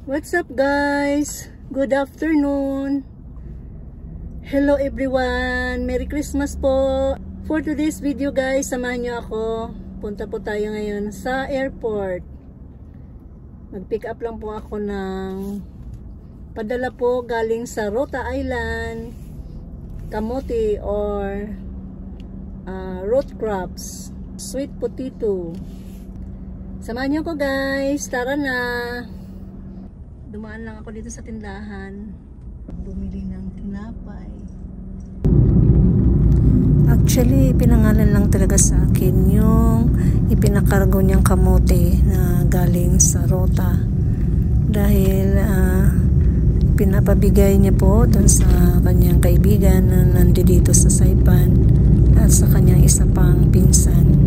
What's up guys? Good afternoon. Hello everyone. Merry Christmas po. For today's video guys, samahan nyo ako. Punta po tayo ngayon sa airport. Mag-pick up lang po ako ng padala po galing sa Rota Island, kamote or root crops, sweet potato. Samahan nyo ko guys. Tara na. Dumaan lang ako dito sa tindahan. Bumili ng tinapay. Actually, pinangalan lang talaga sa akin yung ipinakargo niyang kamote na galing sa Rota. Dahil pinapabigay niya po dun sa kanyang kaibigan na nandito sa Saipan at sa kanyang isa pang pinsan.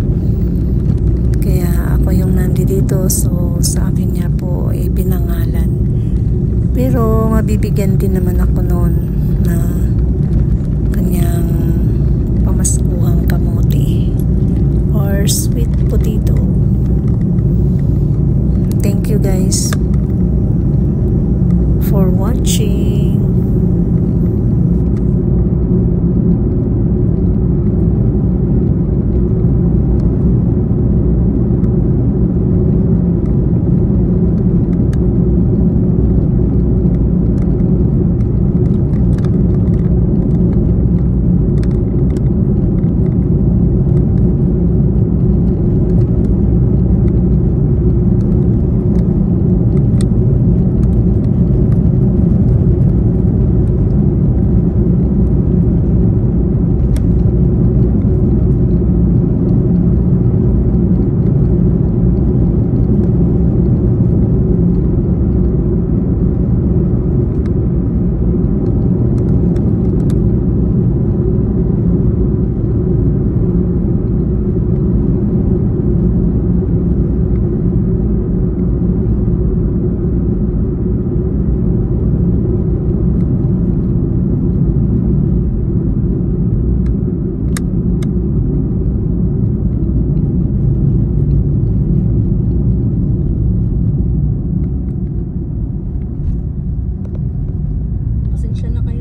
Kaya ako yung nandito, so sa akin niya po ipinangalan. Pero mabibigyan din naman ako noon na kanyang pamaskuhang kamote or sweet potato. Thank you guys for watching.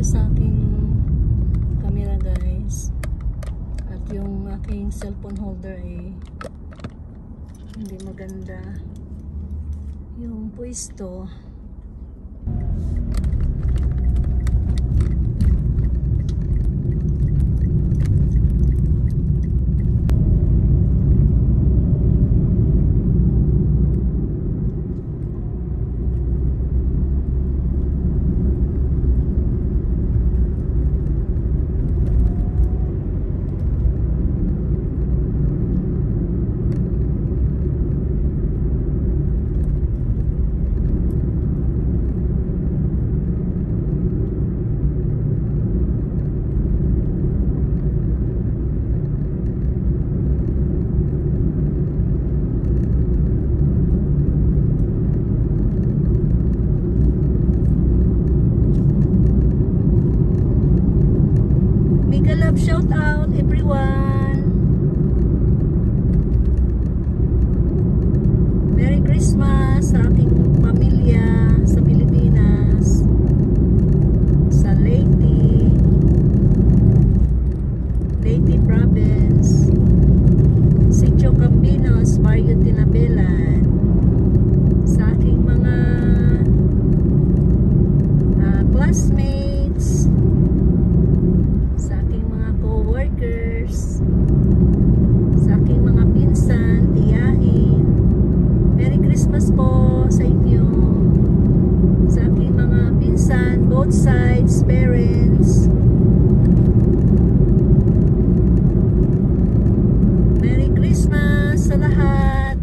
Sa aking camera guys, at yung aking cellphone holder ay hindi maganda yung pwesto. Shout out everyone. Merry Christmas sa aking pamilya sa Pilipinas, sa Leyte Province, Sitio Campinos, Barrio Tinabelan, sa aking mga classmates, workers, sa aking mga pinsan, tiyahin. Merry Christmas po sa inyo, sa aking mga pinsan, both sides, parents. Merry Christmas sa lahat.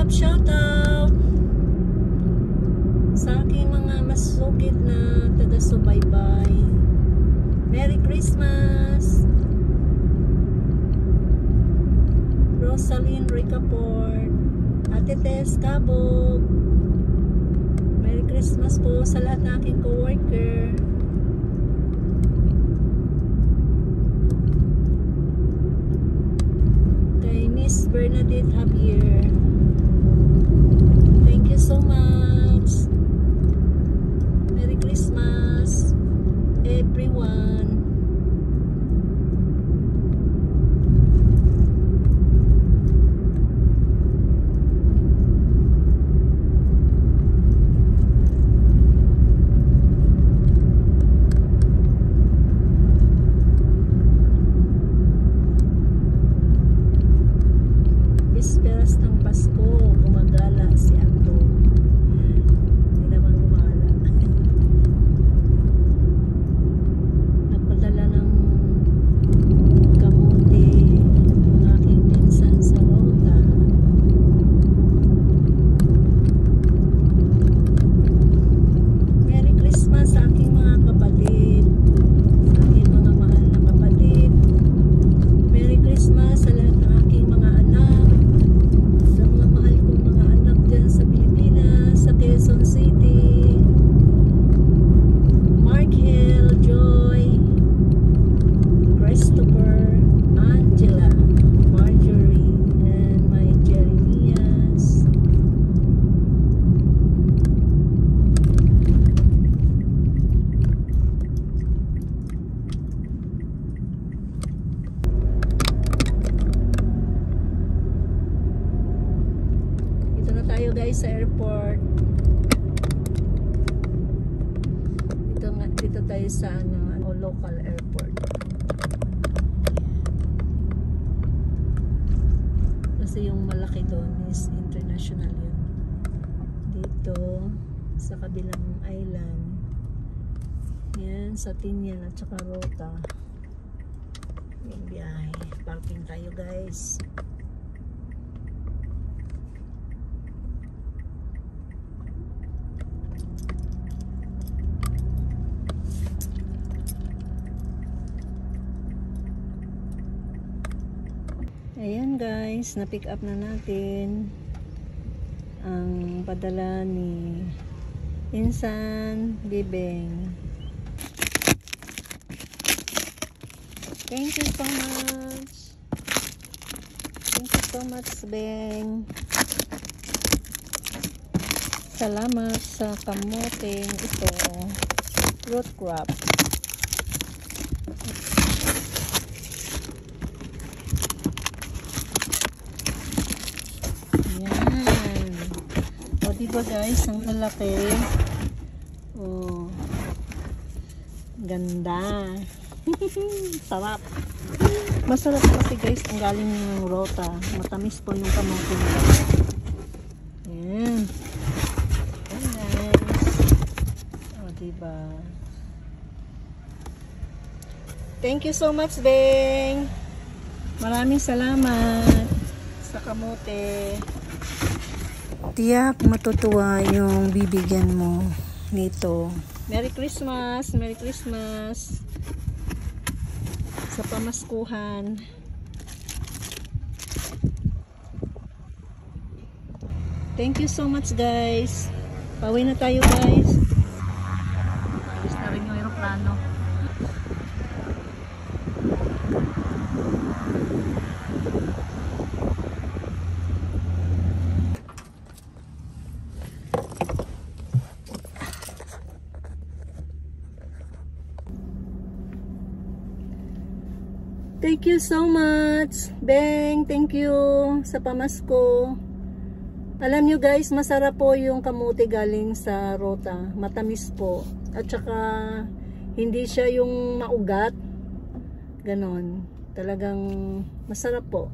shout out sa aking mga masugid na taga-subaybay. Merry Christmas! Rosaline Ricaport, Ate Tess Cabog, Merry Christmas po sa lahat ng aking co-worker. Kay Miss Bernadette Javier, thank you so much. Merry Christmas everyone. Bisperas ng Pasko, gumagala si Ato. Hindi naman gumala. Nagpadala ng kamote ang aking pinsan sa Rota. Merry Christmas sa aking mga kapatid, sa aking mga mahal na kapatid. Merry Christmas sa lahat ng aking mga anak, sa mga mahal kong mga anak dyan sa Pilipinas, sa Quezon City, Mark Hill, Joy, Christopher, Angela, Marjorie, and my Jeremias. Dito na tayo guys sa airport. Dito tayo sa local airport. Kasi yung malaki doon is international yun. Dito sa kabilang island. Yan, sa Tinian at saka Rota. Yung biyahe. Parking tayo guys. Ayan guys, na-pick up na natin ang padala ni Insan Bibeng. Thank you so much. Thank you so much, Beng. Salamat sa kamoteng ito. Root crop. Yan. O, diba guys, ang lalaki. O, ganda. Sarap. Masarap kasi guys, ang galing ng Rota. Matamis po yung kamote nila. Yan. Yan guys. O, diba? Thank you so much, Beng. Maraming salamat sa kamote. Tiyak matutuwa yung bibigyan mo nito. Merry Christmas! Merry Christmas! Sa pamaskuhan. Thank you so much guys. Pauwi na tayo guys. Alis na rin yung aeroplano. Thank you so much, Beng. Thank you sa pamasko. Alam nyo guys, masarap po yung kamote galing sa Rota. Matamis po. At saka, hindi siya yung maugat. Ganon. Talagang masarap po.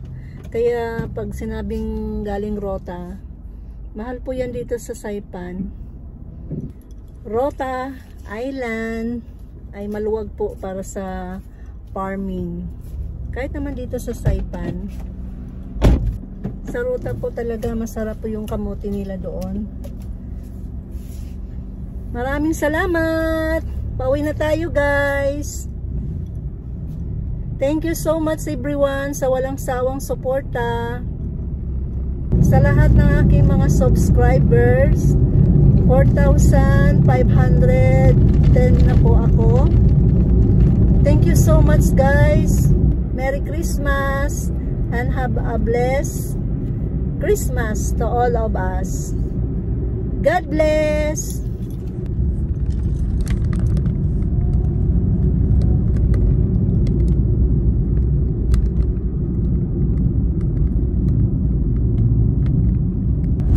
Kaya, pag sinabing galing Rota, mahal po yan dito sa Saipan. Rota Island ay maluwag po para sa farming. Kahit naman dito sa Saipan, Sa ruta po talaga masarap po yung kamote nila doon. Maraming salamat. Pauwi na tayo guys. Thank you so much everyone sa walang sawang suporta. Sa lahat ng aking mga subscribers, 4,510 na po ako. Thank you so much guys. Merry Christmas and have a blessed Christmas to all of us. God bless.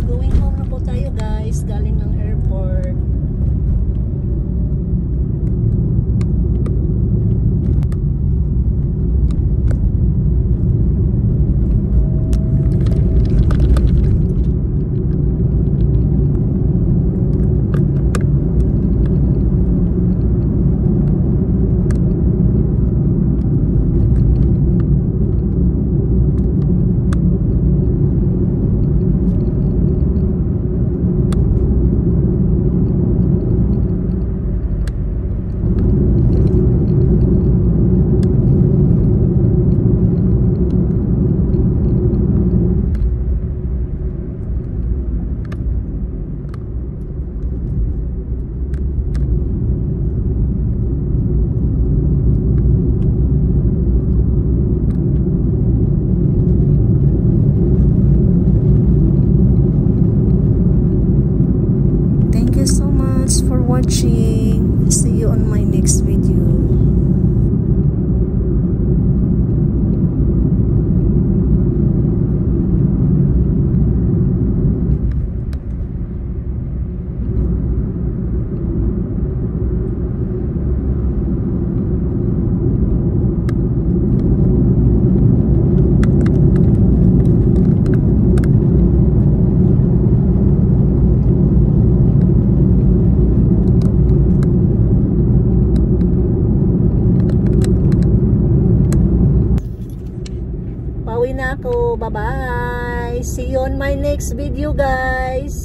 Going home na po tayo guys, galing ng airport. For watching. See you on my next video. Pauwi na ako. Bye-bye. See you on my next video, guys.